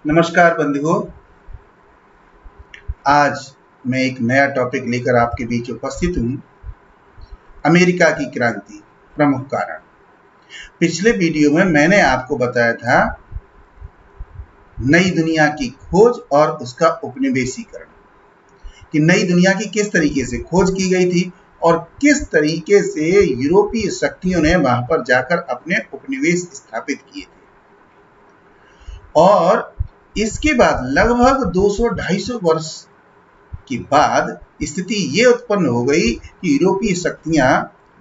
नमस्कार बंधुओं, आज मैं एक नया टॉपिक लेकर आपके बीच उपस्थित हूँ। अमेरिका की क्रांति, प्रमुख कारण। पिछले वीडियो में मैंने आपको बताया था नई दुनिया की खोज और उसका उपनिवेशीकरण, कि नई दुनिया की किस तरीके से खोज की गई थी और किस तरीके से यूरोपीय शक्तियों ने वहां पर जाकर अपने उपनिवेश स्थापित किए थे। और इसके बाद लगभग 200-250 वर्ष के बाद स्थिति ये उत्पन्न हो गई कि यूरोपीय शक्तियां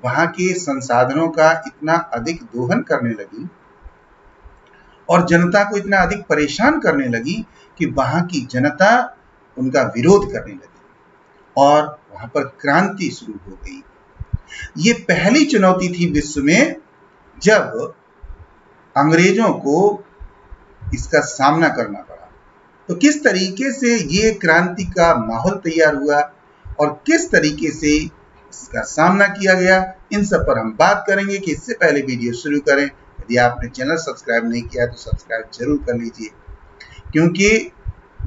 वहां के संसाधनों का इतना अधिक दोहन करने लगी और जनता को इतना अधिक परेशान करने लगी कि वहां की जनता उनका विरोध करने लगी और वहां पर क्रांति शुरू हो गई। ये पहली चुनौती थी विश्व में जब अंग्रेजों को इसका सामना करना पड़ा। तो किस तरीके से ये क्रांति का माहौल तैयार हुआ और किस तरीके से इसका सामना किया गया, इन सब पर हम बात करेंगे। कि इससे पहले वीडियो शुरू करें, यदि आपने चैनल सब्सक्राइब नहीं किया तो सब्सक्राइब जरूर कर लीजिए, क्योंकि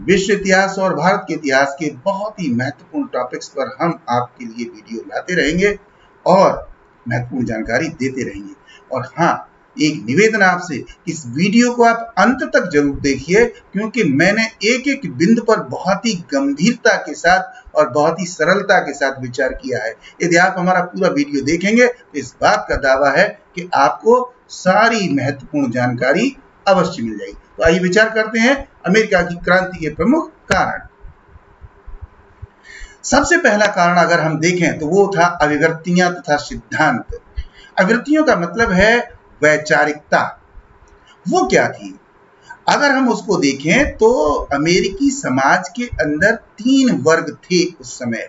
विश्व इतिहास और भारत के इतिहास के बहुत ही महत्वपूर्ण टॉपिक्स पर हम आपके लिए वीडियो लाते रहेंगे और महत्वपूर्ण जानकारी देते रहेंगे। और हाँ, एक निवेदन आपसे, इस वीडियो को आप अंत तक जरूर देखिए, क्योंकि मैंने एक एक बिंदु पर बहुत ही गंभीरता के साथ और बहुत ही सरलता के साथ विचार किया है। यदि आप हमारा पूरा वीडियो देखेंगे तो इस बात का दावा है कि आपको सारी महत्वपूर्ण जानकारी अवश्य मिल जाएगी। तो आइए विचार करते हैं अमेरिका की क्रांति के प्रमुख कारण। सबसे पहला कारण अगर हम देखें तो वो था अभिव्यक्तियां तथा सिद्धांत। अभिव्यक्तियों का मतलब है वैचारिकता। वो क्या थी? अगर हम उसको देखें तो अमेरिकी समाज के अंदर 3 वर्ग थे उस समय।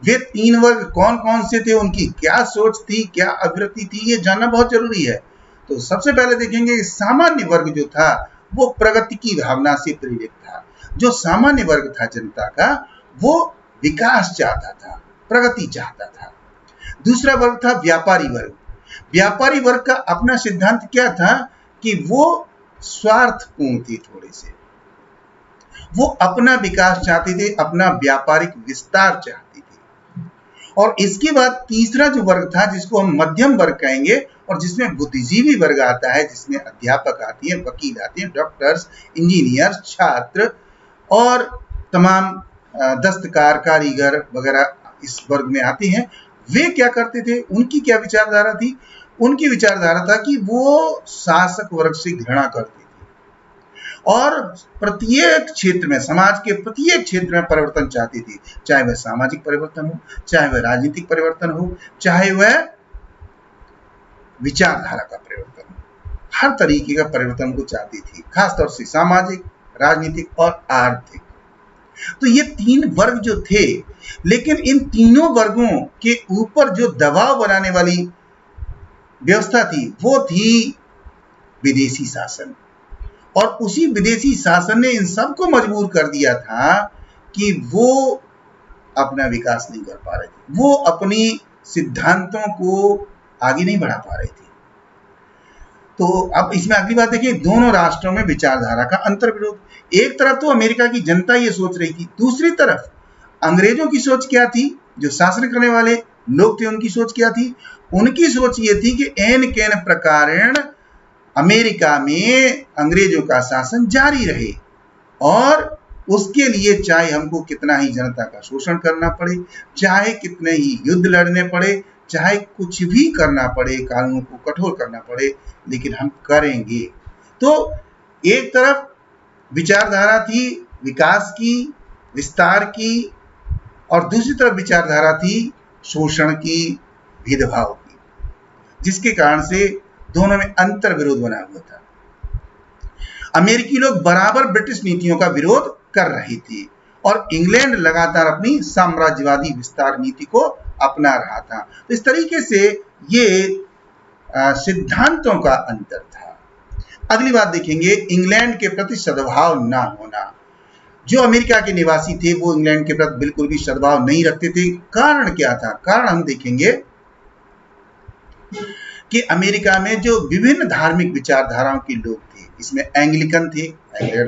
वे 3 वर्ग कौन कौन से थे, उनकी क्या सोच थी, क्या अभिव्यक्ति थी, ये जानना बहुत जरूरी है। तो सबसे पहले देखेंगे सामान्य वर्ग जो था वो प्रगति की भावना से प्रेरित था। जो सामान्य वर्ग था जनता का, वो विकास चाहता था, प्रगति चाहता था। दूसरा वर्ग था व्यापारी वर्ग। व्यापारी वर्ग का अपना सिद्धांत क्या था कि वो स्वार्थपूर्ण थे थोड़े से, वो अपना विकास चाहते थे, अपना व्यापारिक विस्तार चाहते थे। और इसके बाद तीसरा जो वर्ग था जिसको हम मध्यम वर्ग कहेंगे और जिसमें बुद्धिजीवी वर्ग आता है, जिसमें अध्यापक आते हैं, वकील आते हैं, डॉक्टर्स, इंजीनियर, छात्र और तमाम दस्तकार, कारीगर वगैरह इस वर्ग में आते हैं। वे क्या करते थे, उनकी क्या विचारधारा थी? उनकी विचारधारा था कि वो शासक वर्ग से घृणा करते थे और प्रत्येक क्षेत्र में, समाज के प्रत्येक क्षेत्र में परिवर्तन चाहते थे। चाहे वह सामाजिक परिवर्तन हो, चाहे वह राजनीतिक परिवर्तन हो, चाहे वह विचारधारा का परिवर्तन हो, हर तरीके का परिवर्तन को चाहती थी, खासतौर से सामाजिक, राजनीतिक और आर्थिक। तो ये 3 वर्ग जो थे, लेकिन इन तीनों वर्गों के ऊपर जो दबाव बनाने वाली व्यवस्था थी वो थी विदेशी शासन। और उसी विदेशी शासन ने इन सबको मजबूर कर दिया था कि वो अपना विकास नहीं कर पा रहे थे, वो अपनी सिद्धांतों को आगे नहीं बढ़ा पा रहे थे। तो अब इसमें अगली बात देखिए, दोनों राष्ट्रों में विचारधारा का अंतर विरोध। एक तरफ तो अमेरिका की जनता ये सोच रही थी, दूसरी तरफ अंग्रेजों की सोच क्या थी, जो शासन करने वाले लोग थे उनकी सोच क्या थी? उनकी सोच ये थी कि एन कैन प्रकारेण अमेरिका में अंग्रेजों का शासन जारी रहे और उसके लिए चाहे हमको कितना ही जनता का शोषण करना पड़े, चाहे कितने ही युद्ध लड़ने पड़े, चाहे कुछ भी करना पड़े, कानूनों को कठोर करना पड़े, लेकिन हम करेंगे। तो एक तरफ विचारधारा थी विकास की, विस्तार की, और दूसरी तरफ विचारधारा थी शोषण की, भेदभाव की, जिसके कारण से दोनों में अंतर विरोध बना हुआ था। अमेरिकी लोग बराबर ब्रिटिश नीतियों का विरोध कर रहे थे और इंग्लैंड लगातार अपनी साम्राज्यवादी विस्तार नीति को अपना रहा था। तो इस तरीके से ये सिद्धांतों का अंतर था। अगली बात देखेंगे, इंग्लैंड के प्रति सद्भाव ना होना। जो अमेरिका के निवासी थे वो इंग्लैंड के प्रति बिल्कुल भी सद्भाव नहीं रखते थे। कारण क्या था? कारण हम देखेंगे कि अमेरिका में जो विभिन्न धार्मिक विचारधाराओं के लोग थे, इसमें एंग्लिकन थे,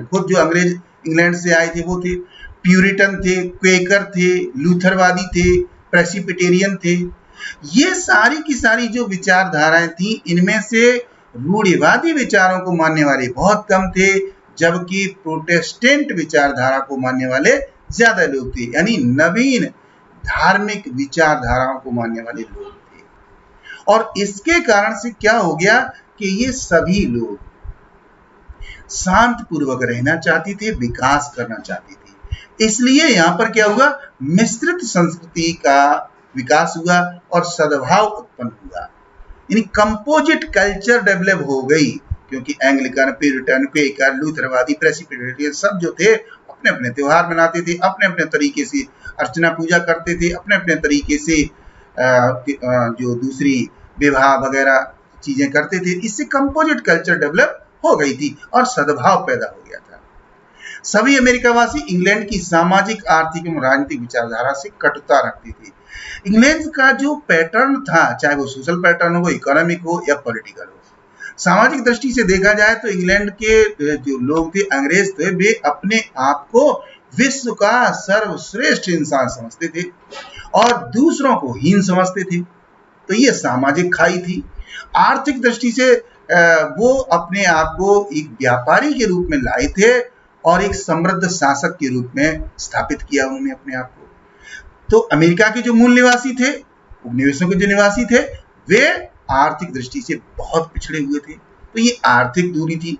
खुद जो अंग्रेज इंग्लैंड से आए थे वो थे, प्यूरिटन थे, क्वेकर थे, लूथरवादी थे, प्रेसिपिटेरियन थे। ये सारी की सारी जो विचारधाराएं थी, इनमें से रूढ़िवादी विचारों को मानने वाले बहुत कम थे, जबकि प्रोटेस्टेंट विचारधारा को मानने वाले ज्यादा लोग थे। यानी नवीन धार्मिक विचारधाराओं को मानने वाले लोग थे। और इसके कारण से क्या हो गया कि ये सभी लोग शांत पूर्वक रहना चाहते थे, विकास करना चाहते थे। इसलिए यहां पर क्या हुआ, मिश्रित संस्कृति का विकास हुआ और सद्भाव उत्पन्न हुआ, यानी कंपोजिट कल्चर डेवलप हो गई। क्योंकि एंग्लिकन, प्यूरिटन, क्वेकर, लूथरवादी, प्रेसिपिटेरियन सब जो थे अपने अपने त्योहार मनाते थे, अपने अपने तरीके से अर्चना पूजा करते थे, अपने अपने तरीके से जो दूसरी विवाह वगैरह चीजें करते थे। इससे कंपोजिट कल्चर डेवलप हो गई थी और सद्भाव पैदा हो गया था। सभी अमेरिकावासी इंग्लैंड की सामाजिक, आर्थिक एवं राजनीतिक विचारधारा से कटुता रखते थे। इंग्लैंड का जो पैटर्न था, चाहे वो सोशल पैटर्न हो, इकोनॉमिक हो या पॉलिटिकल हो, सामाजिक दृष्टि से देखा जाए तो इंग्लैंड के जो लोग थे, अंग्रेज थे, वे अपने आप को विश्व का सर्वश्रेष्ठ इंसान समझते थे और दूसरों को हीन समझते थे। तो ये सामाजिक खाई थी। आर्थिक दृष्टि से वो अपने आप को एक व्यापारी के रूप में लाए थे और एक समृद्ध शासक के रूप में स्थापित किया उन्होंने अपने आप को। तो अमेरिका के जो मूल निवासी थे, उपनिवेशों के जो निवासी थे, वे आर्थिक दृष्टि से बहुत पिछड़े हुए थे। तो ये आर्थिक दूरी थी।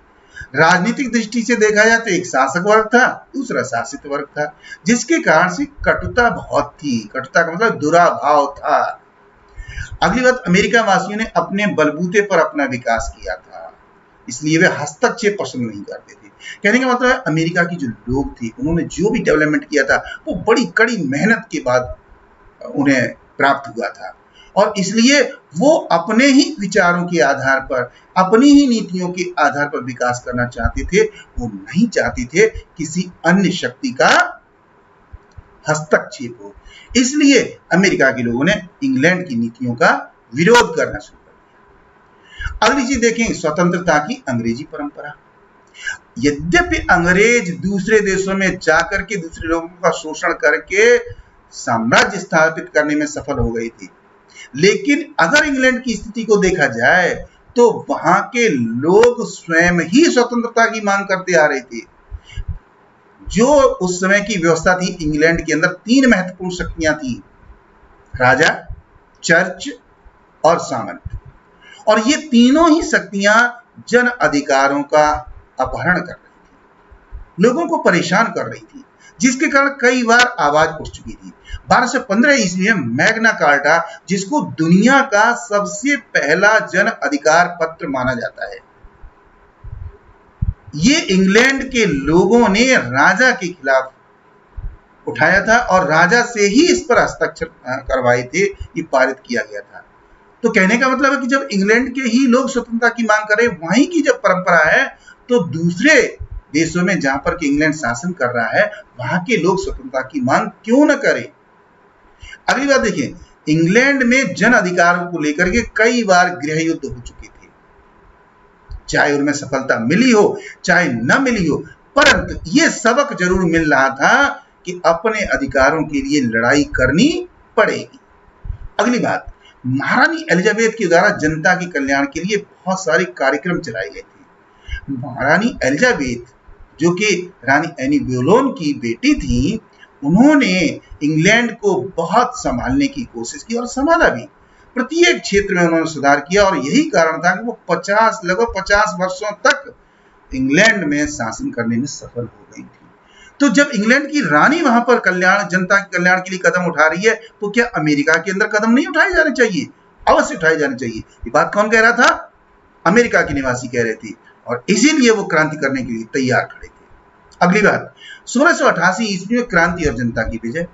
राजनीतिक दृष्टि से देखा जाए तो एक शासक वर्ग था, दूसरा शासित वर्ग था, जिसके कारण से कटुता बहुत थी। कटुता का मतलब दुराभाव था। अगली बात, अमेरिका वासियों ने अपने बलबूते पर अपना विकास किया था, इसलिए वे हस्तक्षेप पसंद नहीं करते थे। कहने का मतलब है, अमेरिका की जो लोग थे, उन्होंने जो भी डेवलपमेंट किया था वो बड़ी कड़ी मेहनत के बाद उन्हें प्राप्त हुआ था और इसलिए वो अपने ही विचारों के आधार पर, अपनी ही नीतियों के आधार पर विकास करना चाहते थे। वो नहीं चाहते थे किसी अन्य शक्ति का हस्तक्षेप हो। इसलिए अमेरिका के लोगों ने इंग्लैंड की नीतियों का विरोध करना शुरू कर दिया। अगली चीज देखें, स्वतंत्रता की अंग्रेजी परंपरा। यद्यपि अंग्रेज दूसरे देशों में जाकर के दूसरे लोगों का शोषण करके साम्राज्य स्थापित करने में सफल हो गई थी, लेकिन अगर इंग्लैंड की स्थिति को देखा जाए तो वहां के लोग स्वयं ही स्वतंत्रता की मांग करते आ रहे थे। जो उस समय की व्यवस्था थी, इंग्लैंड के अंदर तीन महत्वपूर्ण शक्तियां थी, राजा, चर्च और सामंत। और ये तीनों ही शक्तियां जन अधिकारों का अपहरण कर रही थी, लोगों को परेशान कर रही थी, जिसके कारण कई बार आवाज उठ चुकी थी। 1215 ईस्वी में मैग्ना कार्टा, जिसको दुनिया का सबसे पहला जन अधिकार पत्र माना जाता है, ये इंग्लैंड के लोगों ने राजा के खिलाफ उठाया था और राजा से ही इस पर हस्ताक्षर करवाए थे, ये पारित किया गया था। तो कहने का मतलब है कि जब इंग्लैंड के ही लोग स्वतंत्रता की मांग करें, वहीं की जब परंपरा है, तो दूसरे देशों में जहां पर कि इंग्लैंड शासन कर रहा है, वहां के लोग स्वतंत्रता की मांग क्यों न करें। अगली बात देखिए, इंग्लैंड में जन अधिकारों को लेकर के कई बार गृह युद्ध हो चुके थे, चाहे उनमें सफलता मिली हो चाहे न मिली हो, परंतु यह सबक जरूर मिल रहा था कि अपने अधिकारों के लिए लड़ाई करनी पड़ेगी। अगली बात, महारानी एलिजाबेथ के द्वारा जनता के कल्याण के लिए बहुत सारे कार्यक्रम चलाए गए थे। महारानी एलिजाबेथ, जो कि रानी एनी बोलेन की बेटी थी, उन्होंने इंग्लैंड को बहुत संभालने की कोशिश की और संभाला भी। प्रत्येक क्षेत्र में उन्होंने सुधार किया और यही कारण था कि वो लगभग 50 वर्षों तक इंग्लैंड में शासन करने में सफल हो गई थी। तो जब इंग्लैंड की रानी वहां पर जनता के कल्याण के लिए कदम उठा रही है, तो क्या अमेरिका के अंदर कदम नहीं उठाए जाने चाहिए? अवश्य उठाए जाने चाहिए। ये बात कौन कह रहा था? अमेरिका के निवासी कह रहे थे और इसीलिए वो क्रांति करने के लिए तैयार खड़े थे। अगली बात, 1688 ईस्वी में क्रांति और जनता की विजय।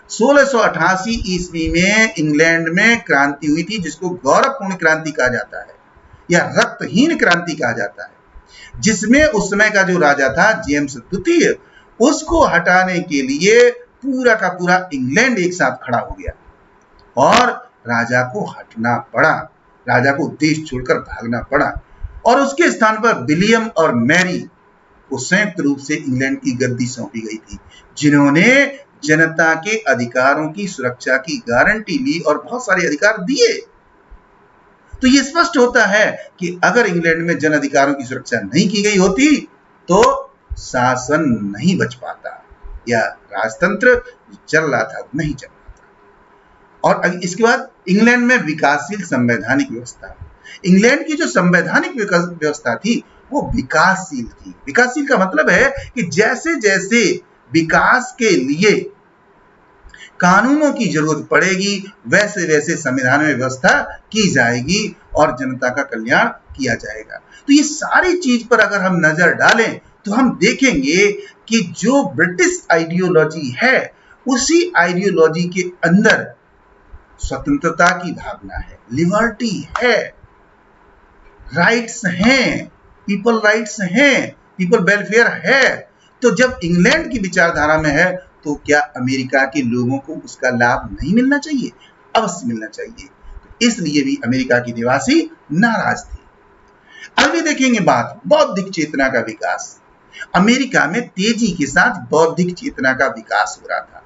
1688 ईस्वी में इंग्लैंड में क्रांति हुई थी, जिसको गौरवपूर्ण क्रांति कहा जाता है या रक्तहीन क्रांति कहा जाता है, जिसमें उस समय का जो राजा था, जेम्स द्वितीय, उसको हटाने के लिए पूरा का पूरा इंग्लैंड एक साथ खड़ा हो गया और राजा को हटना पड़ा। राजा को देश छोड़कर भागना पड़ा और उसके स्थान पर विलियम और मैरी को संयुक्त रूप से इंग्लैंड की गद्दी सौंपी गई थी, जिन्होंने जनता के अधिकारों की सुरक्षा की गारंटी ली और बहुत सारे अधिकार दिए। तो ये स्पष्ट होता है कि अगर इंग्लैंड में जन अधिकारों की सुरक्षा नहीं की गई होती तो शासन नहीं बच पाता या राजतंत्र चल रहा था नहीं चल रहा था। और इसके बाद इंग्लैंड में विकासशील संवैधानिक व्यवस्था। इंग्लैंड की जो संवैधानिक व्यवस्था थी वो विकासशील थी। विकासशील का मतलब है कि जैसे जैसे विकास के लिए कानूनों की जरूरत पड़ेगी वैसे वैसे संविधान में व्यवस्था की जाएगी और जनता का कल्याण किया जाएगा। तो ये सारी चीज पर अगर हम नजर डालें तो हम देखेंगे कि जो ब्रिटिश आइडियोलॉजी है उसी आइडियोलॉजी के अंदर स्वतंत्रता की भावना है, लिबर्टी है, राइट्स हैं, पीपल राइट्स हैं, पीपल वेलफेयर है। तो जब इंग्लैंड की विचारधारा में है तो क्या अमेरिका के लोगों को उसका लाभ नहीं मिलना चाहिए? अवश्य मिलना चाहिए। तो इसलिए भी अमेरिका के निवासी नाराज थे। अगली देखेंगे बात बौद्धिक चेतना का विकास। अमेरिका में तेजी के साथ बौद्धिक चेतना का विकास हो रहा था।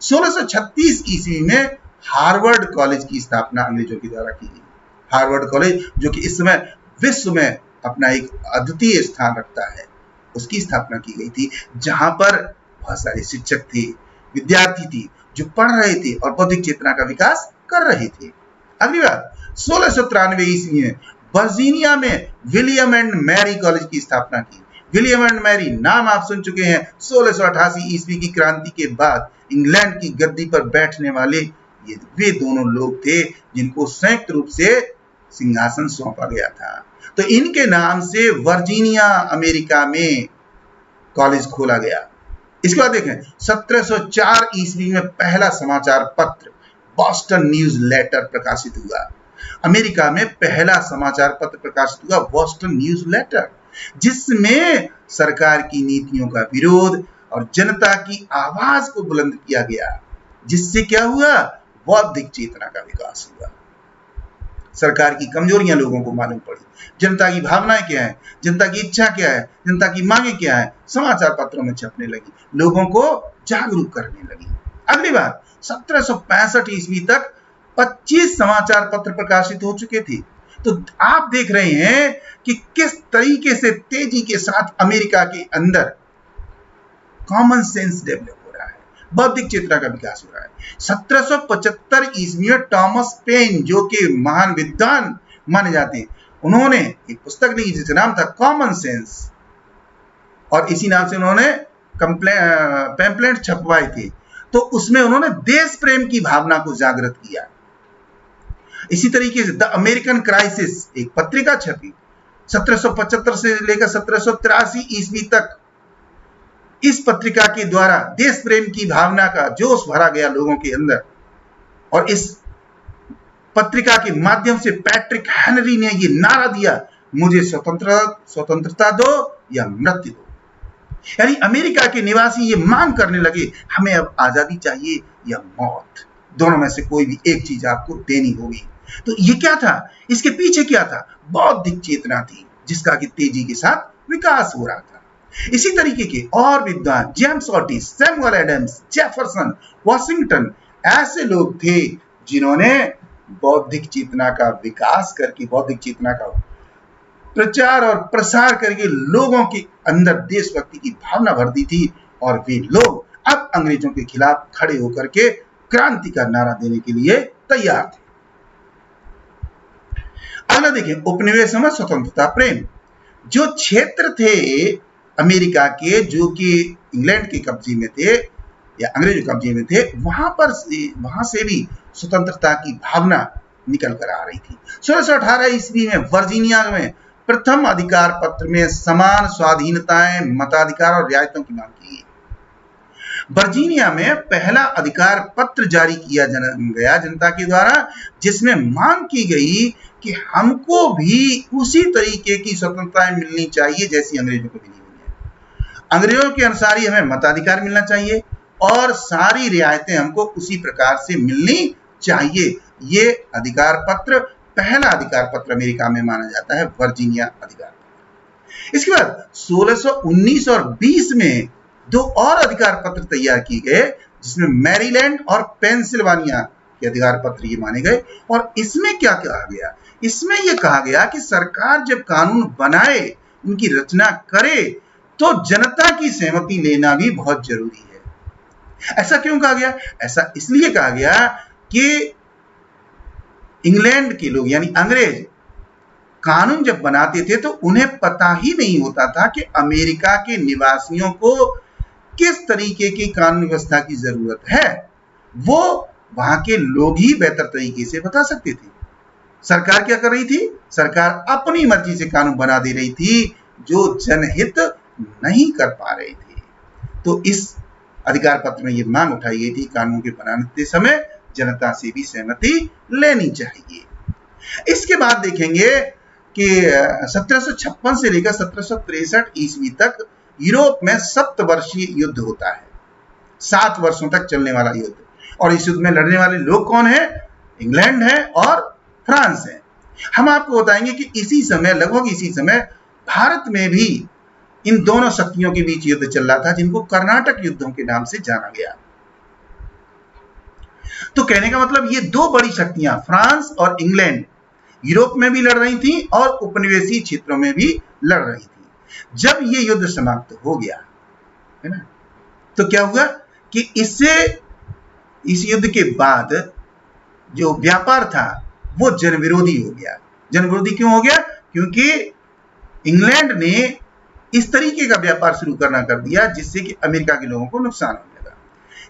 1636 ईस्वी में हार्वर्ड कॉलेज की स्थापना अंग्रेजों के द्वारा की गई। हार्वर्ड कॉलेज जो कि इस समय विश्व में अपना एक अद्वितीय स्थान रखता है, उसकी स्थापना की गई थी, जहां पर बहुत सारे शिक्षक थे, विद्यार्थी थे जो पढ़ रहे थे और बौद्धिक चेतना का विकास कर रहे थे। अगली बात 1693 ईस्वी में वर्जीनिया में विलियम एंड मैरी कॉलेज की स्थापना की। विलियम एंड मैरी नाम आप सुन चुके हैं। 1688 ईस्वी की क्रांति के बाद इंग्लैंड की गद्दी पर बैठने वाले ये वे दोनों लोग थे जिनको संयुक्त रूप से सिंहासन सौंपा गया था। तो इनके नाम से वर्जीनिया अमेरिका में कॉलेज खोला गया। इसके बाद देखें 1704 ईस्वी में पहला समाचार पत्र बॉस्टन न्यूज लेटर प्रकाशित हुआ। अमेरिका में पहला समाचार पत्र प्रकाशित हुआ बॉस्टन न्यूज लेटर, जिसमें सरकार की नीतियों का विरोध और जनता की आवाज को बुलंद किया गया, जिससे क्या हुआ? बौद्धिक चेतना का विकास हुआ। सरकार की कमजोरियां लोगों को मालूम पड़ी, जनता की भावनाएं क्या है, जनता की इच्छा क्या है, जनता की मांगे क्या है, समाचार पत्रों में छपने लगी, लोगों को जागरूक करने लगी। अगली बात 1765 ईस्वी तक 25 समाचार पत्र प्रकाशित हो चुके थे। तो आप देख रहे हैं कि किस तरीके से तेजी के साथ अमेरिका के अंदर कॉमन सेंस डेवलप हो रहा है, बौद्धिक चेतना का विकास हो रहा है। 1775 ईस्वी में टॉमस पेन जो कि महान विद्वान माने जाते हैं, उन्होंने एक पुस्तक लिखी जिसका नाम था कॉमन सेंस और इसी नाम से उन्होंने पैम्पलेट छपवाए थे। तो उसमें उन्होंने देश प्रेम की भावना को जागृत किया। इसी तरीके से द अमेरिकन क्राइसिस एक पत्रिका छपी 1775 से लेकर 1783 ईस्वी तक। इस पत्रिका के द्वारा देश प्रेम की भावना का जोश भरा गया लोगों के अंदर और इस पत्रिका के माध्यम से पैट्रिक हेनरी ने यह नारा दिया, मुझे स्वतंत्रता दो या मृत्यु दो। यानी अमेरिका के निवासी ये मांग करने लगे, हमें अब आजादी चाहिए या मौत, दोनों में से कोई भी एक चीज आपको देनी होगी। तो ये क्या था? इसके पीछे क्या था? बौद्धिक चेतना थी जिसका कि तेजी के साथ विकास हो रहा था। इसी तरीके के और विद्वान James Otis, Samuel Adams, Jefferson, Washington ऐसे लोग थे जिन्होंने बौद्धिक चेतना का विकास करके, बौद्धिक चेतना का प्रचार और प्रसार करके लोगों के अंदर देशभक्ति की भावना भर दी थी और वे लोग अब अंग्रेजों के खिलाफ खड़े होकर के क्रांति का नारा देने के लिए तैयार थे। अगला देखें उपनिवेशों में स्वतंत्रता प्रेम। जो क्षेत्र थे अमेरिका के जो कि इंग्लैंड के कब्जे में थे या अंग्रेजों कब्जे में थे, वहां से भी स्वतंत्रता की भावना निकल कर आ रही थी। 1618 ईस्वी में वर्जीनिया में प्रथम अधिकार पत्र में समान स्वाधीनताएं, मताधिकार और रियायतों की मांग की गई। वर्जीनिया में पहला अधिकार पत्र जारी किया गया जनता के द्वारा, जिसमें मांग की गई कि हमको भी उसी तरीके की स्वतंत्रताएं मिलनी चाहिए जैसी अंग्रेजों को मिली हुई है। अंग्रेजों के अनुसार ही हमें मताधिकार मिलना चाहिए और सारी रियायतें हमको उसी प्रकार से मिलनी चाहिए। ये अधिकार पत्र पहला अधिकार पत्र अमेरिका में माना जाता है वर्जीनिया अधिकार पत्र। इसके बाद 1619 और 20 में दो और अधिकार पत्र तैयार किए गए, जिसमें मैरीलैंड और पेंसिल्वानिया के अधिकार पत्र ये माने गए। और इसमें क्या कहा गया? इसमें यह कहा गया कि सरकार जब कानून बनाए, उनकी रचना करे, तो जनता की सहमति लेना भी बहुत जरूरी है। ऐसा क्यों कहा गया? ऐसा इसलिए कहा गया कि इंग्लैंड के लोग यानी अंग्रेज कानून जब बनाते थे तो उन्हें पता ही नहीं होता था कि अमेरिका के निवासियों को किस तरीके की कानून व्यवस्था की जरूरत है। वो वहां के लोग ही बेहतर तरीके से बता सकते थे। सरकार क्या कर रही थी? सरकार अपनी मर्जी से कानून बना दे रही थी, जो जनहित नहीं कर पा रहे थे। तो इस अधिकार पत्र में ये मांग उठाई गई थी, कानून के बनाते समय जनता से भी सहमति लेनी चाहिए। इसके बाद देखेंगे कि 1756 से लेकर 1763 ईस्वी तक यूरोप में सप्तवर्षीय युद्ध होता है, 7 वर्षों तक चलने वाला युद्ध। और इस युद्ध में लड़ने वाले लोग कौन है? इंग्लैंड है और फ्रांस है। हम आपको बताएंगे कि इसी समय, लगभग इसी समय, भारत में भी इन दोनों शक्तियों के बीच युद्ध चल रहा था, जिनको कर्नाटक युद्धों के नाम से जाना गया। तो कहने का मतलब ये दो बड़ी शक्तियां फ्रांस और इंग्लैंड यूरोप में भी लड़ रही थी और उपनिवेशी क्षेत्रों में भी लड़ रही थी। जब ये युद्ध समाप्त हो गया, है ना, तो क्या हुआ कि इस युद्ध के बाद जो व्यापार था वो जनविरोधी हो गया। जनविरोधी क्यों हो गया? क्योंकि इंग्लैंड ने इस तरीके का व्यापार शुरू करना कर दिया जिससे कि अमेरिका के लोगों को नुकसान हो लगा।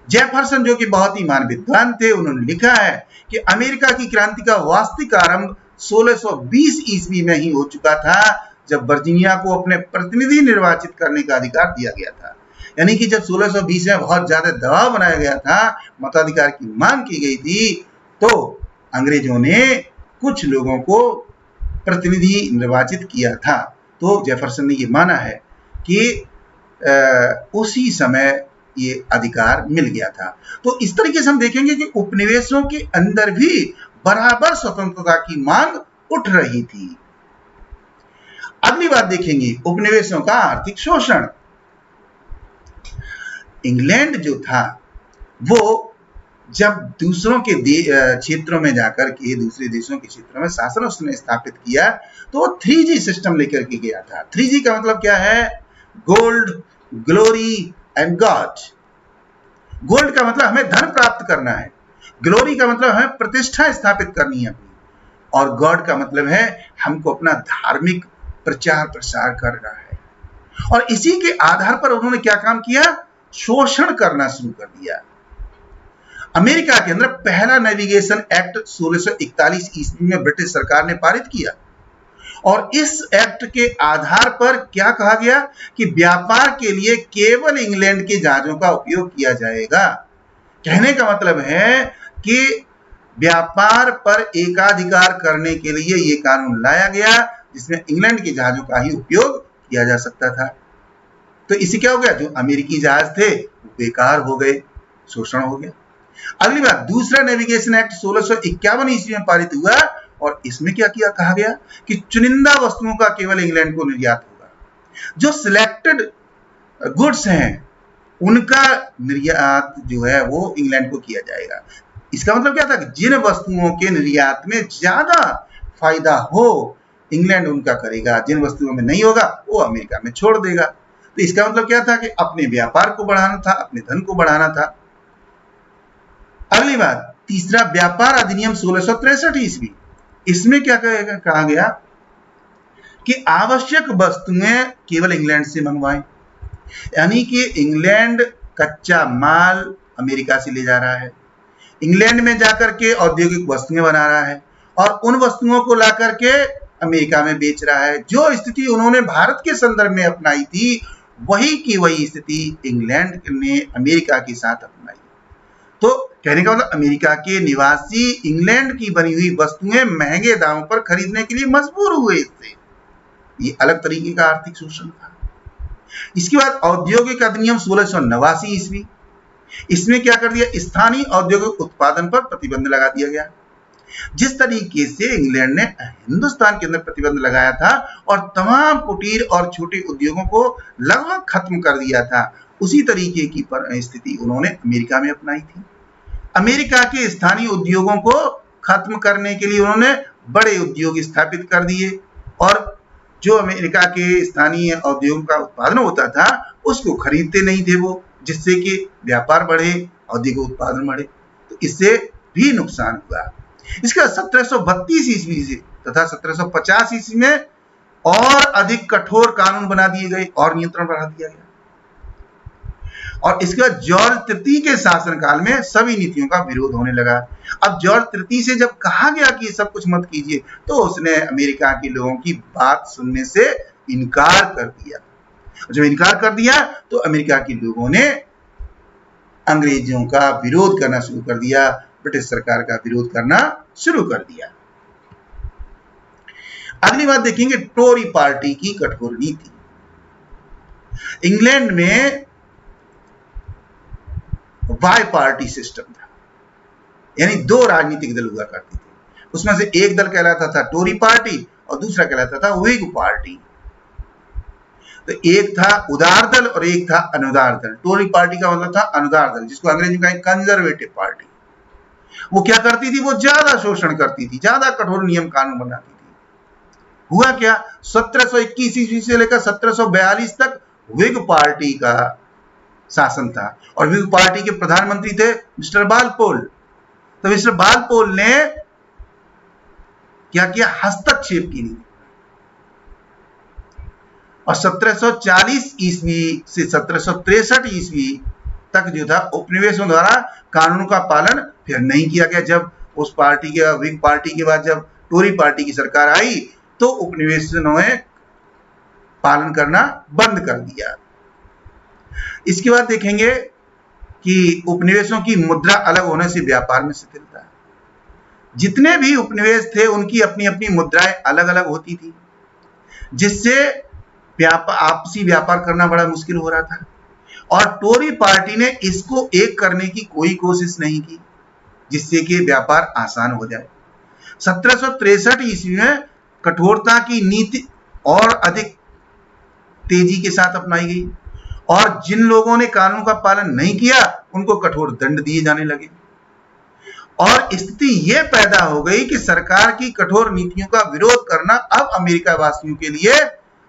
जेफरसन, जो कि बहुत ही महान विद्वान थे, उन्होंने लिखा है कि अमेरिका की क्रांति का वास्तविक आरंभ 1620 ईस्वी में ही हो चुका था, जब वर्जीनिया को अपने प्रतिनिधि निर्वाचित करने का अधिकार दिया गया था। यानी कि जब 1620 में बहुत ज्यादा दबाव बनाया गया था, मताधिकार की मांग की गई थी, तो अंग्रेजों ने कुछ लोगों को प्रतिनिधि निर्वाचित किया था। तो जेफरसन ने यह माना है कि उसी समय ये अधिकार मिल गया था। तो इस तरीके से हम देखेंगे कि उपनिवेशों के अंदर भी बराबर स्वतंत्रता की मांग उठ रही थी। अगली बात देखेंगे, उपनिवेशों का आर्थिक शोषण। इंग्लैंड जो था वो जब दूसरों के क्षेत्रों में जाकर के, दूसरे देशों के क्षेत्रों में शासन उसने स्थापित किया, तो वो 3G सिस्टम लेकर के गया था। 3G का मतलब क्या है? Gold, glory and God. Gold का मतलब हमें धन प्राप्त करना है, ग्लोरी का मतलब हमें प्रतिष्ठा स्थापित करनी है अपनी, और गॉड का मतलब है हमको अपना धार्मिक प्रचार प्रसार करना है। और इसी के आधार पर उन्होंने क्या काम किया? शोषण करना शुरू कर दिया। अमेरिका के अंदर पहला नेविगेशन एक्ट 1641 ईस्वी में ब्रिटिश सरकार ने पारित किया, और इस एक्ट के आधार पर क्या कहा गया कि व्यापार के लिए केवल इंग्लैंड के जहाजों का उपयोग किया जाएगा। कहने का मतलब है कि व्यापार पर एकाधिकार करने के लिए यह कानून लाया गया, जिसमें इंग्लैंड के जहाजों का ही उपयोग किया जा सकता था। तो इससे क्या हो गया? जो अमेरिकी जहाज थे वो बेकार हो गए, शोषण हो गया। अगली बात, दूसरा नेविगेशन एक्ट 1651 ईस्वी में पारित हुआ, और इसमें क्या किया कहा गया कि चुनिंदा वस्तुओं का केवल इंग्लैंड को निर्यात होगा। जो सिलेक्टेड गुड्स हैं उनका निर्यात जो है वो इंग्लैंड को किया जाएगा। इसका मतलब क्या था कि जिन वस्तुओं के निर्यात में ज्यादा फायदा हो इंग्लैंड उनका करेगा, जिन वस्तुओं में नहीं होगा वो अमेरिका में छोड़ देगा। तो इसका मतलब क्या था कि अपने व्यापार को बढ़ाना था, अपने धन को बढ़ाना था। अगली बात, तीसरा व्यापार अधिनियम 1663 ईस्वी। इसमें क्या कहा गया कि आवश्यक वस्तुएं केवल इंग्लैंड से मंगवाएं। यानी कि इंग्लैंड कच्चा माल अमेरिका से ले जा रहा है, इंग्लैंड में जाकर के औद्योगिक वस्तुएं बना रहा है, और उन वस्तुओं को ला करके अमेरिका में बेच रहा है। जो स्थिति उन्होंने भारत के संदर्भ में अपनाई थी, वही की वही स्थिति इंग्लैंड ने अमेरिका के साथ अपनाई। तो कहने का मतलब अमेरिका के निवासी इंग्लैंड की बनी हुई वस्तुएं महंगे दामों पर खरीदने के लिए मजबूर हुए। इससे ये अलग तरीके का आर्थिक शोषण था। इसके बाद औद्योगिक अधिनियम 1689 ईस्वी। इसमें क्या कर दिया? स्थानीय औद्योगिक उत्पादन पर प्रतिबंध लगा दिया गया। जिस तरीके से इंग्लैंड ने हिंदुस्तान के अंदर प्रतिबंध लगाया था और तमाम कुटीर और छोटे उद्योगों को लगभग खत्म कर दिया था, उसी तरीके की स्थिति उन्होंने अमेरिका में अपनाई थी। अमेरिका के स्थानीय उद्योगों को खत्म करने के लिए उन्होंने बड़े उद्योग स्थापित कर दिए और जो अमेरिका के स्थानीय उद्योगों का उत्पादन होता था उसको खरीदते नहीं थे वो, जिससे कि व्यापार बढ़े, औद्योगिक उत्पादन बढ़े, तो इससे भी नुकसान हुआ। इसका 1732 ईस्वी से तथा 1750 ईस्वी में और अधिक कठोर कानून बना दिए गए और नियंत्रण बढ़ा दिया गया। और इसके बाद जॉर्ज तृतीय के शासनकाल में सभी नीतियों का विरोध होने लगा। अब जॉर्ज तृतीय से जब कहा गया कि सब कुछ मत कीजिए, तो उसने अमेरिका के लोगों की बात सुनने से इनकार कर दिया। जब इनकार कर दिया तो अमेरिका के लोगों ने अंग्रेजों का विरोध करना शुरू कर दिया, ब्रिटिश सरकार का विरोध करना शुरू कर दिया। अगली बात देखेंगे, टोरी पार्टी की कठोर नीति। इंग्लैंड में बाई पार्टी सिस्टम था, यानी दो राजनीतिक दल हुआ करते थे। उसमें से एक दल कहलाता था टोरी पार्टी और दूसरा कहलाता था व्हिग पार्टी। तो एक था उदार दल और एक था अनुदार दल। टोरी पार्टी का मतलब था अनुदार दल, जिसको अंग्रेजी में कहें कंजर्वेटिव पार्टी। वो क्या करती थी, वो ज्यादा शोषण करती थी, ज्यादा कठोर नियम कानून बनाती थी। हुआ क्या, 1721 ईस्वी से लेकर 1742 तक व्हिग पार्टी का शासन था और व्हिग पार्टी के प्रधानमंत्री थे मिस्टर बालपोल। तो मिस्टर बालपोल ने क्या किया, हस्तक्षेप की नीति। और 1740 ईस्वी से 1763 ईस्वी तक जो था उपनिवेशों द्वारा कानून का पालन फिर नहीं किया गया। जब उस पार्टी के व्हिग पार्टी के बाद जब टोरी पार्टी की सरकार आई तो उपनिवेशों ने पालन करना बंद कर दिया। इसके बाद देखेंगे कि उपनिवेशों की मुद्रा अलग होने से व्यापार में शिथिलता है। जितने भी उपनिवेश थे उनकी अपनी अपनी मुद्राएं अलग अलग होती थी, जिससे आपसी व्यापार करना बड़ा मुश्किल हो रहा था। और टोरी पार्टी ने इसको एक करने की कोई कोशिश नहीं की, जिससे कि व्यापार आसान हो जाए। 1763 ईस्वी में कठोरता की नीति और अधिक तेजी के साथ अपनाई गई और जिन लोगों ने कानून का पालन नहीं किया उनको कठोर दंड दिए जाने लगे। और स्थिति यह पैदा हो गई कि सरकार की कठोर नीतियों का विरोध करना अब अमेरिका वासियों के लिए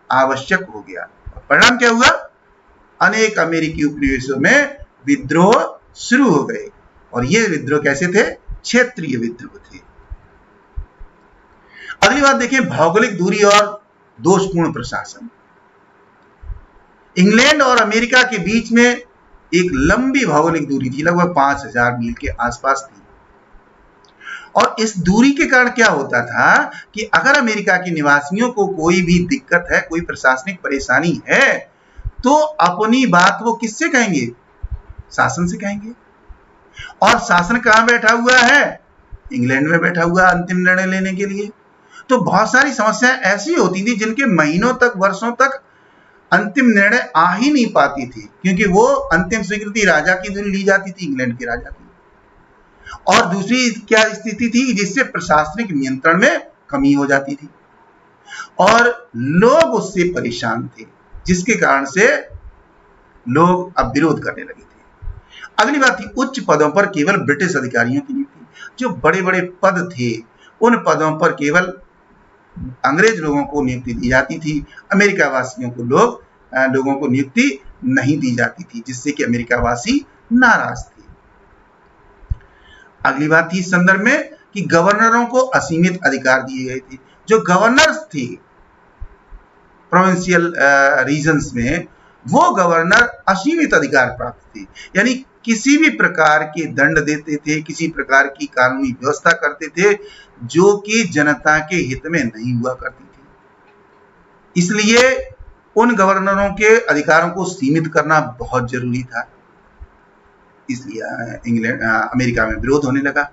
आवश्यक हो गया। परिणाम क्या हुआ, अनेक अमेरिकी उपनिवेशों में विद्रोह शुरू हो गए। और ये विद्रोह कैसे थे, क्षेत्रीय विद्रोह थे। अगली बात देखिए, भौगोलिक दूरी और दोषपूर्ण प्रशासन। इंग्लैंड और अमेरिका के बीच में एक लंबी भौगोलिक दूरी थी, लगभग 5000 मील के आसपास थी। और इस दूरी के कारण क्या होता था कि अगर अमेरिका के निवासियों को कोई भी दिक्कत है, कोई प्रशासनिक परेशानी है, तो अपनी बात वो किससे कहेंगे, शासन से कहेंगे। और शासन कहां बैठा हुआ है, इंग्लैंड में बैठा हुआ अंतिम निर्णय लेने के लिए। तो बहुत सारी समस्याएं ऐसी होती थी जिनके महीनों तक, वर्षों तक अंतिम निर्णय आ ही नहीं पाती थी, क्योंकि वो अंतिम स्वीकृति राजा की ली जाती थी, इंग्लैंड के राजा की। और दूसरी क्या स्थिति थी, जिससे प्रशासनिक नियंत्रण में कमी हो जाती थी और लोग उससे परेशान थे, जिसके कारण से लोग अब विरोध करने लगे थे। अगली बात थी उच्च पदों पर केवल ब्रिटिश अधिकारियों की नियुक्ति। जो बड़े बड़े पद थे उन पदों पर केवल अंग्रेज लोगों को नियुक्ति दी जाती थी, अमेरिका वासियों को लोगों को नियुक्ति नहीं दी जाती थी, जिससे कि अमेरिका वासी नाराज थे। अगली बात थी इस संदर्भ में कि गवर्नरों को असीमित अधिकार दिए गए थे। जो गवर्नर्स थे प्रोविंशियल रीजन्स में, वो गवर्नर असीमित अधिकार प्राप्त थे, यानी किसी भी प्रकार के दंड देते थे, किसी प्रकार की कानूनी व्यवस्था करते थे जो कि जनता के हित में नहीं हुआ करती थी। इसलिए उन गवर्नरों के अधिकारों को सीमित करना बहुत जरूरी था। इसलिए अमेरिका में विरोध होने लगा।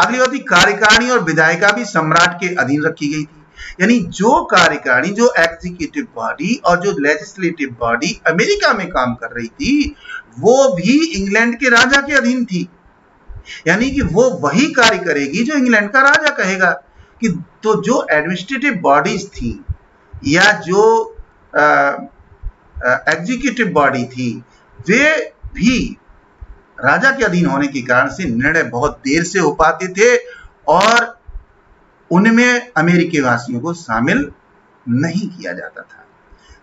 अगली बात, कार्यकारिणी और विधायिका भी सम्राट के अधीन रखी गई थी, यानी जो कार्यकारिणी, जो एग्जीक्यूटिव बॉडी और जो लेजिस्लेटिव बॉडी अमेरिका में काम कर रही थी, वो भी इंग्लैंड के राजा के अधीन थी। यानी कि वो वही कार्य करेगी जो इंग्लैंड का राजा कहेगा। कि तो जो एडमिनिस्ट्रेटिव बॉडीज थी या जो एग्जीक्यूटिव बॉडी थी, वे भी राजा के अधीन होने के कारण से निर्णय बहुत देर से हो पाते थे और उनमें अमेरिकी वासियों को शामिल नहीं किया जाता था।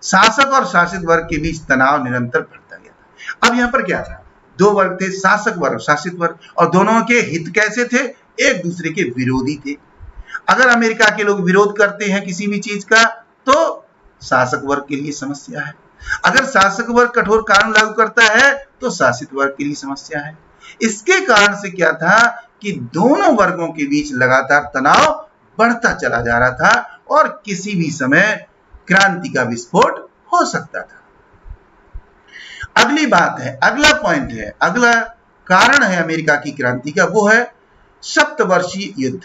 शासक और शासित वर्ग के बीच तनाव निरंतर बढ़ता गया था। अब यहां पर क्या था, दो वर्ग थे, शासक वर्ग, शासित वर्ग, और दोनों के हित कैसे थे, एक दूसरे के विरोधी थे। अगर अमेरिका के लोग विरोध करते हैं किसी भी चीज का तो शासक वर्ग के लिए समस्या है, अगर शासक वर्ग कठोर कानून लागू करता है तो शासित वर्ग के लिए समस्या है। इसके कारण से क्या था कि दोनों वर्गों के बीच लगातार तनाव बढ़ता चला जा रहा था और किसी भी समय क्रांति का विस्फोट हो सकता था। अगली बात है, अगला पॉइंट है, अगला कारण है अमेरिका की क्रांति का, वो है सप्तवर्षीय युद्ध।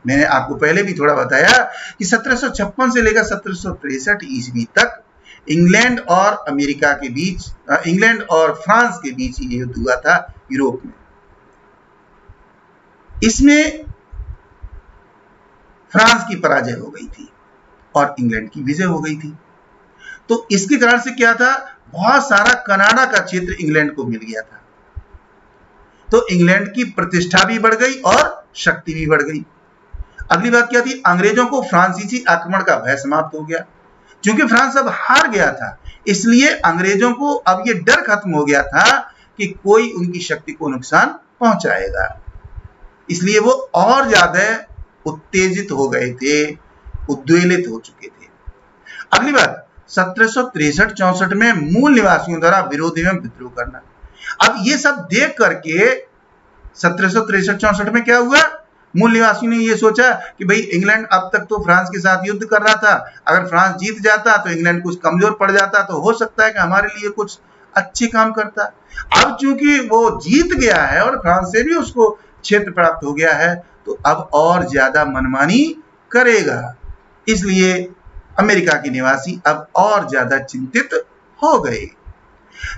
मैंने आपको पहले भी थोड़ा बताया कि 1756 से लेकर 1763 ईस्वी तक इंग्लैंड और अमेरिका के बीच, इंग्लैंड और फ्रांस के बीच ये युद्ध हुआ था यूरोप में। इसमें फ्रांस की पराजय हो गई थी और इंग्लैंड की विजय हो गई थी। तो इसके कारण से क्या था, बहुत सारा कनाडा का क्षेत्र इंग्लैंड को मिल गया था। तो इंग्लैंड की प्रतिष्ठा भी बढ़ गई और शक्ति भी बढ़ गई। अगली बात क्या थी, अंग्रेजों को फ्रांसीसी आक्रमण का भय समाप्त हो गया। क्योंकि फ्रांस अब हार गया था, इसलिए अंग्रेजों को अब यह डर खत्म हो गया था कि कोई उनकी शक्ति को नुकसान पहुंचाएगा। इसलिए वो और ज्यादा उत्तेजित हो गए थे, उद्वेलित हो चुके थे। अगली बात, 1763-64 में मूल निवासियों द्वारा विरोधी में विद्रोह करना। अब ये सब देख करके 1763-64 में क्या हुआ, मूल निवासियों ने ये सोचा कि भाई इंग्लैंड अब तक तो फ्रांस के साथ युद्ध कर रहा था, अगर फ्रांस जीत जाता तो इंग्लैंड कुछ कमजोर पड़ जाता, तो हो सकता है कि हमारे लिए कुछ अच्छे काम करता। अब चूंकि वो जीत गया है और फ्रांस से भी उसको क्षेत्र प्राप्त हो गया है, तो अब और ज्यादा मनमानी करेगा। इसलिए अमेरिका के निवासी अब और ज्यादा चिंतित हो गए।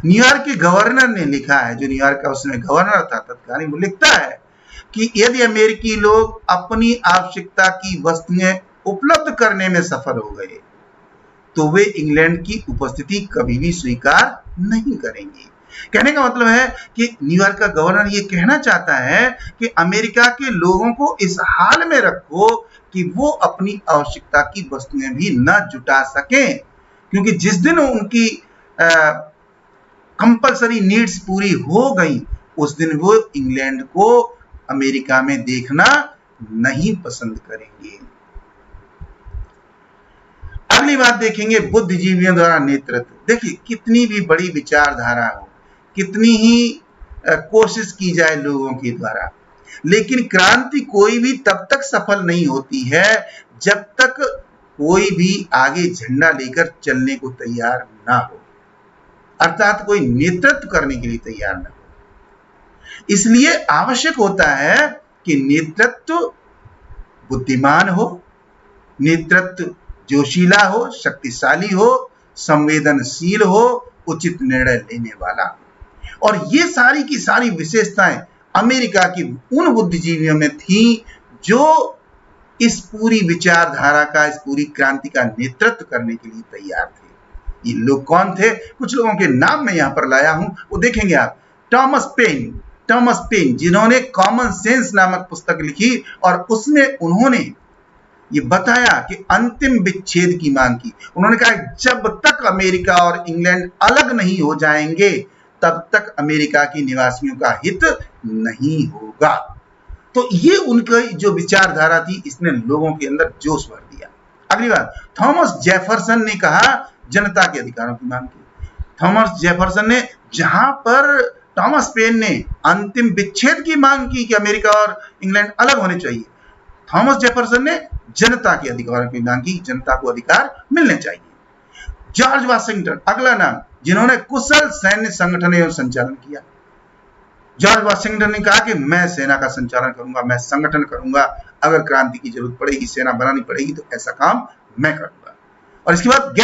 न्यूयॉर्क के गवर्नर ने लिखा है, जो न्यूयॉर्क का उसमें गवर्नर था तत्कालीन, वो लिखता है कि यदि अमेरिकी लोग अपनी आवश्यकता की वस्तुएं उपलब्ध करने में सफल हो गए तो वे इंग्लैंड की उपस्थिति कभी भी स्वीकार नहीं करेंगे। कहने का मतलब है कि न्यूयॉर्क का गवर्नर ये कहना चाहता है कि अमेरिका के लोगों को इस हाल में रखो कि वो अपनी आवश्यकता की वस्तुएं भी न जुटा सकें, क्योंकि जिस दिन उनकी कंपलसरी नीड्स पूरी हो गई उस दिन वो इंग्लैंड को अमेरिका में देखना नहीं पसंद करेंगे। अगली बात देखेंगे, बुद्धिजीवियों द्वारा नेतृत्व। देखिए, कितनी भी बड़ी विचारधारा हो, कितनी ही कोशिश की जाए लोगों के द्वारा, लेकिन क्रांति कोई भी तब तक सफल नहीं होती है जब तक कोई भी आगे झंडा लेकर चलने को तैयार ना हो, अर्थात कोई नेतृत्व करने के लिए तैयार ना हो। इसलिए आवश्यक होता है कि नेतृत्व बुद्धिमान हो, नेतृत्व जोशीला हो, शक्तिशाली हो, संवेदनशील हो, उचित निर्णय लेने वाला हो। और ये सारी की सारी विशेषताएं अमेरिका की उन बुद्धिजीवियों में थी जो इस पूरी विचारधारा का, इस पूरी क्रांति का नेतृत्व करने के लिए तैयार थे। ये लोग कौन थे, कुछ लोगों के नाम मैं यहां पर लाया हूं, वो देखेंगे आप। थॉमस पेन, जिन्होंने कॉमन सेंस नामक पुस्तक लिखी और उसमें उन्होंने ये बताया कि अंतिम विच्छेद की मांग की। उन्होंने कहा जब तक अमेरिका और इंग्लैंड अलग नहीं हो जाएंगे तब तक अमेरिका के निवासियों का हित नहीं होगा। तो ये उनकी जो विचारधारा थी, इसने लोगों के अंदर जोश भर दिया। अगली बात, थॉमस जेफरसन ने कहा जनता के अधिकारों की मांग की। थॉमस जेफरसन ने, जहां पर थॉमस पेन ने अंतिम विच्छेद की मांग की कि अमेरिका और इंग्लैंड अलग होने चाहिए, थॉमस जेफरसन ने जनता के अधिकारों की मांग की, जनता को अधिकार मिलने चाहिए। जॉर्ज वाशिंगटन, अगला नाम, जिन्होंने कुशल सैन्य संगठन एवं संचालन किया। जॉर्ज वाशिंगटन ने कहा कि मैं सेना का संचालन करूंगा, मैं संगठन करूंगा, अगर क्रांति की जरूरत पड़ेगी, सेना बनानी पड़ेगी तो ऐसा काम मैं करूंगा। और इसके बाद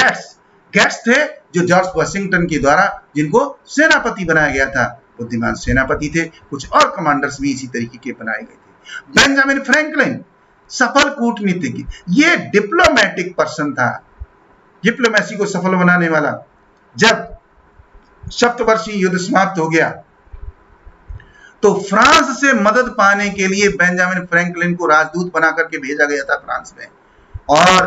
गेट्स थे जो जॉर्ज वाशिंगटन के द्वारा जिनको सेनापति बनाया गया था, बुद्धिमान सेनापति थे। कुछ और कमांडर्स भी इसी तरीके के बनाए गए थे। बेंजामिन फ्रैंकलिन सफल कूटनीतिज्ञ, ये डिप्लोमेटिक पर्सन था, डिप्लोमेसी को सफल बनाने वाला। जब सप्तवर्षीय युद्ध समाप्त हो गया तो फ्रांस से मदद पाने के लिए बेंजामिन फ्रैंकलिन को राजदूत बना करके भेजा गया था फ्रांस में, और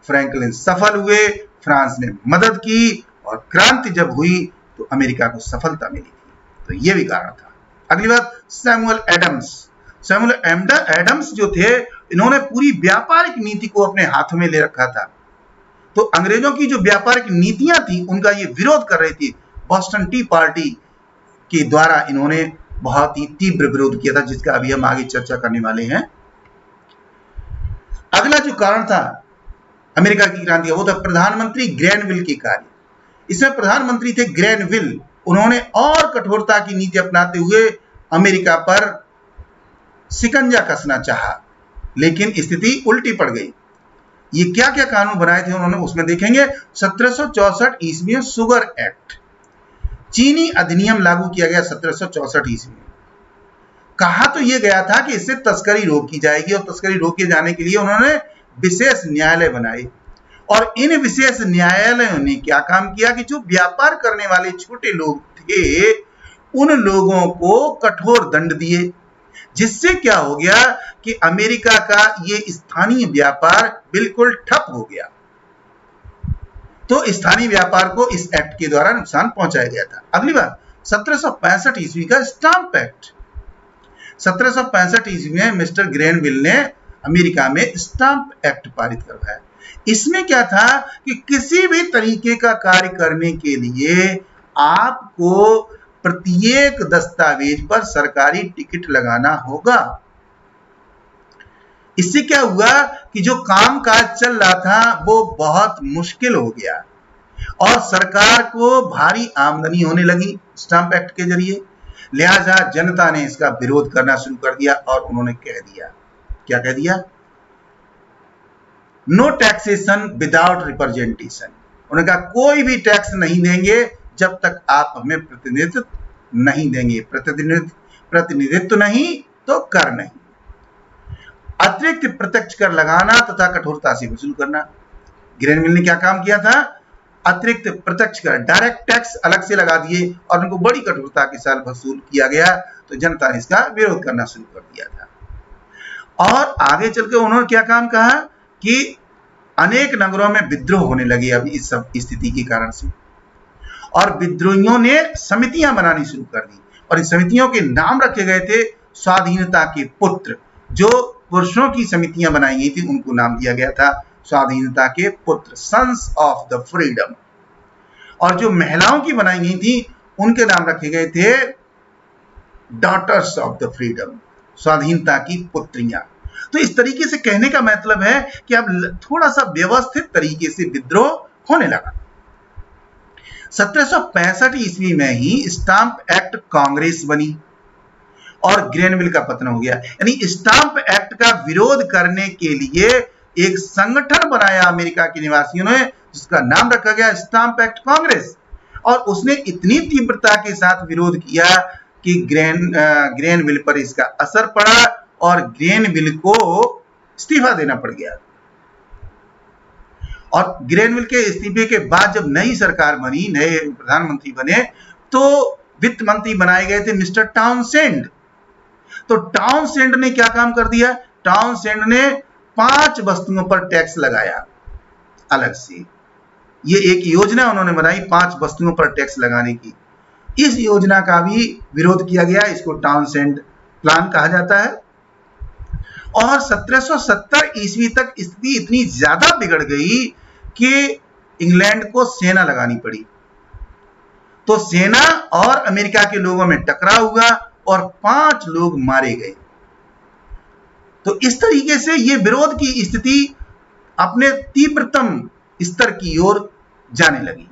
फ्रैंकलिन सफल हुए, फ्रांस ने मदद की, और क्रांति जब हुई तो अमेरिका को सफलता मिली थी। तो यह भी कारण था। अगली बात, सैमुअल एडम्स। सैमुअल एडम्स जो थे, इन्होंने पूरी व्यापारिक नीति को अपने हाथों में ले रखा था। तो अंग्रेजों की जो व्यापारिक नीतियां थी उनका ये विरोध कर रही थी। बॉस्टन टी पार्टी के द्वारा इन्होंने बहुत ही तीव्र विरोध किया था, जिसका अभी हम आगे चर्चा करने वाले हैं। अगला जो कारण था अमेरिका की क्रांति का, वो था प्रधानमंत्री ग्रैनविल के कार्य। इसमें प्रधानमंत्री थे ग्रैनविल। उन्होंने और कठोरता की नीति अपनाते हुए अमेरिका पर शिकंजा कसना चाहा, लेकिन स्थिति उल्टी पड़ गई। ये क्या क्या कानून बनाए थे उन्होंने, उसमें देखेंगे। 1764 ईस्वी में शुगर एक्ट, चीनी अधिनियम लागू किया गया 1764 ईस्वी में। कहा तो यह गया था कि इससे तस्करी रोकी जाएगी, और तस्करी रोके जाने के लिए उन्होंने विशेष न्यायालय बनाए। और इन विशेष न्यायालयों ने क्या काम किया कि जो व्यापार करने वाले छोटे लोग थे उन लोगों को कठोर दंड दिए, जिससे क्या हो गया कि अमेरिका का ये स्थानीय व्यापार बिल्कुल ठप हो गया। तो स्थानीय व्यापार को इस एक्ट के द्वारा नुकसान पहुंचाया गया था। अगली बात, 1765 ईस्वी का स्टाम्प एक्ट। 1765 ईस्वी में मिस्टर ग्रैनविल ने अमेरिका में स्टाम्प एक्ट पारित करवाया। इसमें क्या था कि किसी भी तरीके का कार्य करने के लिए आपको प्रत्येक दस्तावेज पर सरकारी टिकट लगाना होगा। इससे क्या हुआ कि जो कामकाज चल रहा था वो बहुत मुश्किल हो गया, और सरकार को भारी आमदनी होने लगी स्टाम्प एक्ट के जरिए। लिहाजा जनता ने इसका विरोध करना शुरू कर दिया, और उन्होंने कह दिया, क्या कह दिया? No taxation without representation. उन्होंने कहा कोई भी टैक्स नहीं देंगे जब तक आप हमें प्रतिनिधित्व नहीं देंगे। प्रतिनिधित्व नहीं तो कर नहीं। अतिरिक्त प्रत्यक्ष कर लगाना तथा कठोरता से वसूल करना। ग्रैनविल ने क्या काम किया था? अतिरिक्त प्रत्यक्ष कर, डायरेक्ट टैक्स अलग से लगा दिए, और उनको बड़ी कठोरता के साथ वसूल किया गया। तो जनता ने इसका विरोध करना शुरू कर दिया था। और आगे चलकर उन्होंने क्या काम कहा कि अनेक नगरों में विद्रोह होने लगे अभी इस सब स्थिति के कारण से, और विद्रोहियों ने समितियां बनानी शुरू कर दी, और इन समितियों के नाम रखे गए थे स्वाधीनता के पुत्र। जो पुरुषों की समितियां बनाई गई थी उनको नाम दिया गया था स्वाधीनता के पुत्र, सन्स ऑफ द फ्रीडम। और जो महिलाओं की बनाई गई थी उनके नाम रखे गए थे डॉटर्स ऑफ द फ्रीडम, स्वाधीनता की पुत्रियां। तो इस तरीके से कहने का मतलब है कि अब थोड़ा सा व्यवस्थित तरीके से विद्रोह होने लगा। 1765 ईस्वी में ही स्टाम्प एक्ट कांग्रेस बनी और ग्रैनविल का पतन हो गया। यानी स्टाम्प एक्ट का विरोध करने के लिए एक संगठन बनाया अमेरिका के निवासियों ने, जिसका नाम रखा गया स्टाम्प एक्ट कांग्रेस। और उसने इतनी तीव्रता के साथ विरोध किया कि ग्रैनविल पर इसका असर पड़ा, और ग्रैनविल को इस्तीफा देना पड़ गया। और ग्रैनविल के इस्तीफे के बाद जब नई सरकार बनी, नए प्रधानमंत्री बने, तो वित्त मंत्री बनाए गए थे मिस्टर टाउनसेंड। तो टाउनसेंड ने क्या काम कर दिया? टाउनसेंड ने 5 वस्तुओं पर टैक्स लगाया अलग से। ये एक योजना उन्होंने बनाई 5 वस्तुओं पर टैक्स लगाने की। इस योजना का भी विरोध किया गया, इसको टाउनसेंड प्लान कहा जाता है। और 1770 ईस्वी तक स्थिति इतनी ज्यादा बिगड़ गई कि इंग्लैंड को सेना लगानी पड़ी। तो सेना और अमेरिका के लोगों में टकराव हुआ और 5 लोग मारे गए। तो इस तरीके से ये विरोध की स्थिति अपने तीव्रतम स्तर की ओर जाने लगी।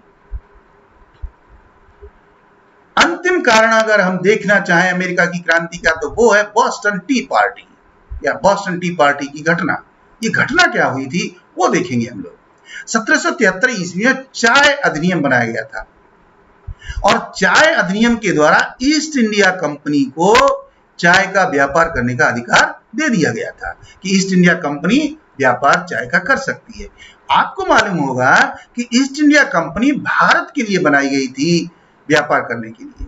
अंतिम कारण अगर हम देखना चाहें अमेरिका की क्रांति का, तो वो है बॉस्टन टी पार्टी या बॉस्टन टी पार्टी की घटना। ये घटना क्या हुई थी वो देखेंगे हम लोग। 1773 ईस्वी में चाय अधिनियम बनाया गया था। और चाय अधिनियम के द्वारा ईस्ट इंडिया कंपनी को चाय का व्यापार करने का अधिकार दे दिया गया था कि ईस्ट इंडिया कंपनी व्यापार चाय का कर सकती है। आपको मालूम होगा कि ईस्ट इंडिया कंपनी भारत के लिए बनाई गई थी व्यापार करने के लिए,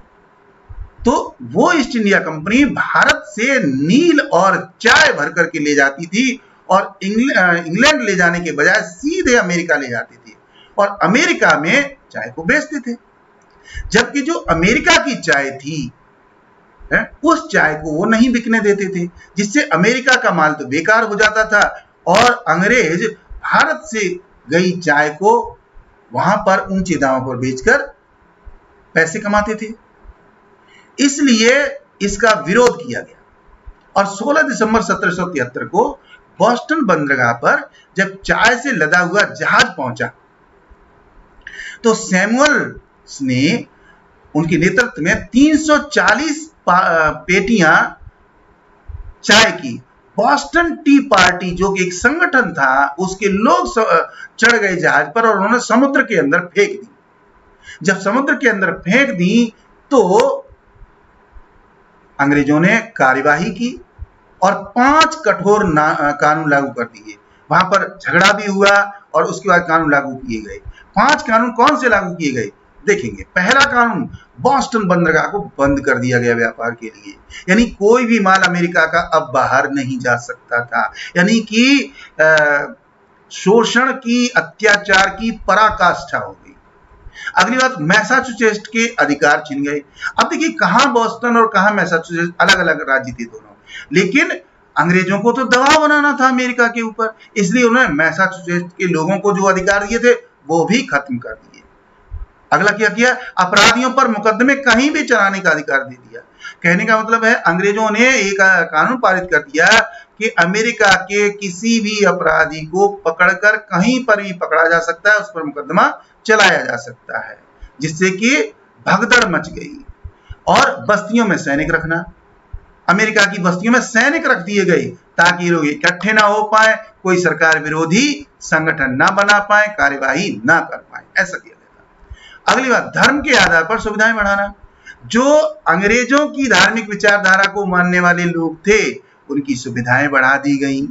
तो वो ईस्ट इंडिया कंपनी भारत से नील और चाय भर करके ले जाती थी और इंग्लैंड ले जाने के बजाय सीधे अमेरिका ले जाती थी और अमेरिका में चाय को बेचते थे। जबकि जो अमेरिका की चाय थी उस चाय को वो नहीं बिकने देते थे, जिससे अमेरिका का माल तो बेकार हो जाता था और अंग्रेज भारत से गई चाय को वहां पर ऊंचे दामों पर बेचकर पैसे कमाते थे। इसलिए इसका विरोध किया गया और 16 दिसंबर 1773 को बोस्टन बंदरगाह पर जब चाय से लदा हुआ जहाज पहुंचा तो सैमुअल्स ने उनके नेतृत्व में 340 पेटियां चाय की बोस्टन टी पार्टी जो कि एक संगठन था उसके लोग चढ़ गए जहाज पर और उन्होंने समुद्र के अंदर फेंक दी। जब समुद्र के अंदर फेंक दी तो अंग्रेजों ने कार्यवाही की और 5 कठोर कानून लागू कर दिए। वहां पर झगड़ा भी हुआ और उसके बाद कानून लागू किए गए। 5 कानून कौन से लागू किए गए देखेंगे। पहला कानून, बोस्टन बंदरगाह को बंद कर दिया गया व्यापार के लिए, यानी कोई भी माल अमेरिका का अब बाहर नहीं जा सकता था, यानी कि शोषण की, अत्याचार की पराकाष्ठा हो गई। अगली बात, मैसाचुसेट्स के अधिकार छिन गए। अब देखिए कहां बोस्टन और कहां मैसाचुसेट्स अलग अलग राज्य थे दोनों, लेकिन अंग्रेजों को तो दबाव बनाना था अमेरिका के ऊपर, इसलिए उन्होंने मैसाचुसेट्स के लोगों को जो अधिकार दिए थे वो भी खत्म कर दिए। अगला क्या किया, अपराधियों पर मुकदमे कहीं भी चलाने का अधिकार दे दिया। कहने का मतलब है अंग्रेजों ने एक कानून पारित कर दिया कि अमेरिका के किसी भी अपराधी को पकड़कर कहीं पर भी पकड़ा जा सकता है, उस पर मुकदमा चलाया जा सकता है, जिससे कि भगदड़ मच गई। और बस्तियों में सैनिक रखना, अमेरिका की बस्तियों में सैनिक रख दिए गए ताकि लोग इकट्ठे ना हो पाए, कोई सरकार विरोधी संगठन ना बना पाए, कार्यवाही ना कर पाए, ऐसा किया गया था। अगली बात, धर्म के आधार पर सुविधाएं बढ़ाना। जो अंग्रेजों की धार्मिक विचारधारा को मानने वाले लोग थे उनकी सुविधाएं बढ़ा दी गई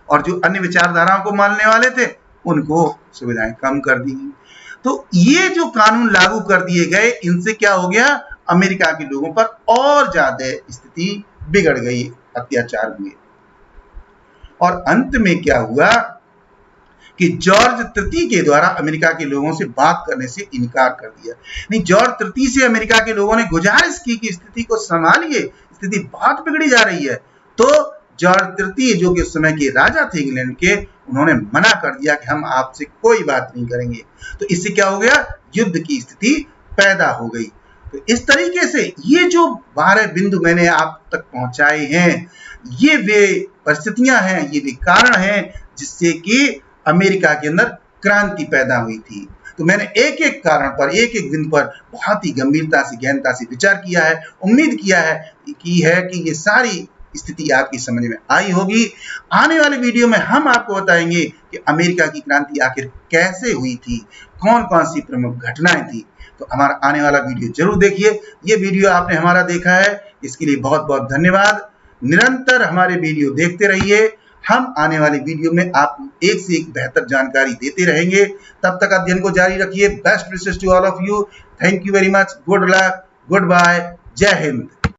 और जो अन्य विचारधाराओं को मानने वाले थे उनको सुविधाएं कम कर दी गई। तो ये जो कानून लागू कर दिए गए, इनसे क्या हो गया, अमेरिका के लोगों पर और ज्यादा स्थिति बिगड़ गई, अत्याचार हुए। और अंत में क्या हुआ कि जॉर्ज तृतीय के द्वारा अमेरिका के लोगों से बात करने से इनकार कर दिया। नहीं, जॉर्ज तृतीय से अमेरिका के लोगों ने गुजारिश की कि स्थिति को संभालिए, स्थिति बहुत बिगड़ी जा रही है। तो जॉर्ज तृतीय जो कि उस समय के राजा थे इंग्लैंड के, उन्होंने मना कर दिया कि हम आपसे कोई बात नहीं करेंगे। तो इससे क्या हो गया, युद्ध की स्थिति पैदा हो गई। तो इस तरीके से ये जो 12 बिंदु मैंने आप तक पहुंचाए हैं, ये वे परिस्थितियां हैं, ये वे कारण हैं जिससे कि अमेरिका के अंदर क्रांति पैदा हुई थी। तो मैंने एक एक कारण पर, एक एक बिंदु पर बहुत ही गंभीरता से, गहनता से विचार किया है। उम्मीद किया है कि ये सारी स्थिति आपकी समझ में आई होगी। आने वाले वीडियो में हम आपको बताएंगे कि अमेरिका की क्रांति आखिर कैसे हुई थी, कौन कौन सी प्रमुख घटनाएं थी। तो हमारा आने वाला वीडियो जरूर देखिए। ये वीडियो आपने हमारा देखा है, इसके लिए बहुत बहुत धन्यवाद। निरंतर हमारे वीडियो देखते रहिए। हम आने वाले वीडियो में आपको एक से एक बेहतर जानकारी देते रहेंगे। तब तक अध्ययन को जारी रखिए। Best wishes to all of you. Thank you very much. Good luck, goodbye, जय हिंद।